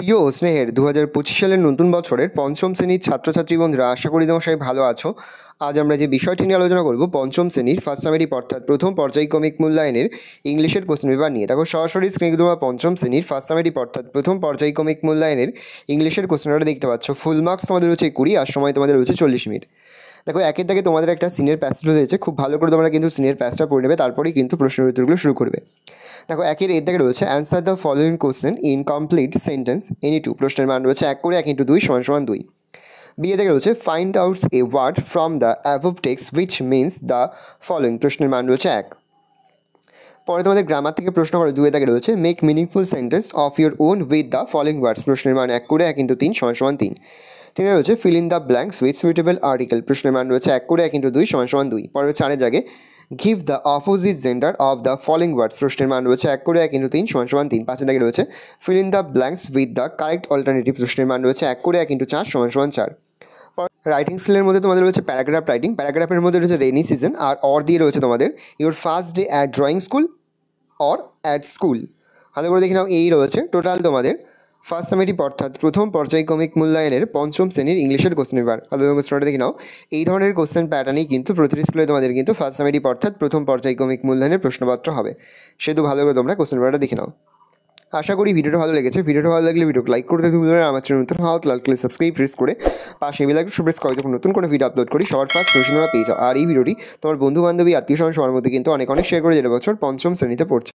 প্রিয় স্নেহের 2025 সালের নতুন বছরের পঞ্চম শ্রেণীর ছাত্রছাত্রী বন্ধুরা, আশা করি তোমরা সবাই ভালো আছো। আজ আমরা যে বিষয়টি নিয়ে আলোচনা করব পঞ্চম শ্রেণীর ফার্স্ট সামেটিভ অর্থাৎ প্রথম পর্যায়ক্রমিক মূল্যায়নের ইংলিশের কোশ্চেন পেপার নিয়ে। দেখো সরাসরি স্ক্রিনে তোমরা পঞ্চম শ্রেণীর ফার্স্ট সামেটিভ অর্থাৎ প্রথম পর্যায়ক্রমিক মূল্যায়নের ইংলিশের কোশ্চেন পেপারটা দেখতে পাচ্ছ। ফুল মার্কস তোমাদের রয়েছে 20 আর সময় তোমাদের রয়েছে 40 মিনিট। দেখো একের দাগে তোমাদের একটা সিনিয়র প্যাসেজ রয়েছে, খুব ভালো করে তোমরা কিন্তু সিনিয়র প্যাসটা পড়ে নেবে, তারপরেই কিন্তু প্রশ্নের উত্তরগুলো শুরু করবে। দেখো একের দাগে রয়েছে answer the following question in complete sentence any two. প্রশ্নের মান রয়েছে 1 করে 1 × 2 = 2। বি থেকে রয়েছে find out a word from the above text which means the following. প্রশ্নের মান রয়েছে 1। পরে তোমাদের গ্রামার থেকে প্রশ্ন করে 2 থেকে রয়েছে make meaningful sentence of your own with the following words. প্রশ্নের মান 1 করে 1 × 3 = 3। তিনে রয়েছে fill in the blanks with suitable article. প্রশ্নের মান রয়েছে 1 করে 1 × 2 = 2। পরে 4 জায়গায় give the opposite gender of the following words. প্রশ্নের মান রয়েছে 1 করে 1 × 3 = 3। 5 দাগে রয়েছে fill in the blanks with the correct alternative. প্রশ্নের মান রয়েছে 1 করে 1 × 4 = 4। রাইটিং স্কিলের মধ্যে তোমাদের রয়েছে প্যারাগ্রাফ রাইটিং। প্যারাগ্রাফের মধ্যে রয়েছে রেনি সিজন আর অর দিয়ে রয়েছে তোমাদের your first day at drawing school or at school. ভালো করে দেখে নাও, এই রয়েছে টোটাল তোমাদের ফার্স্ট সামেটিভ অর্থাৎ প্রথম পর্যায়ক্রমিক মূল্যায়নের পঞ্চম শ্রেণীর ইংলিশের কোশ্চেন পেপার। ভালো কোশ্চেনটা দেখে নাও, এই ধরনের কোশ্চেন প্যাটার্নেই কিন্তু প্রতিটি স্কুলে তোমাদের কিন্তু ফার্স্ট সামেটিভ অর্থাৎ প্রথম পর্যায়ক্রমিক মূল্যায়নের প্রশ্নপত্র হবে। সেহেতু ভালো করে তোমরা কোশ্চেন পেপারটা দেখে নাও। আশা করি ভিডিওটা ভালো লেগেছে। ভিডিওটা ভালো লাগলে ভিডিওকে লাইক করতে ভুলবে না। আমার চ্যানেল নতুন হওয়া লাল কালার সাবস্ক্রাইব প্রেস করে পাশে বেল আইকন প্রেস করে যখন নতুন কোনো ভিডিও আপলোড করি সবার ফার্স্ট নোটিফিকেশন তোমরা পেয়ে যাও। আর এই ভিডিওটি তোমার বন্ধু বান্ধবী আত্মীয় স্বজন সবার মধ্যে কিন্তু অনেক শেয়ার করে যেটা বছর পঞ্চম শ্রেণীতে পড়ছে।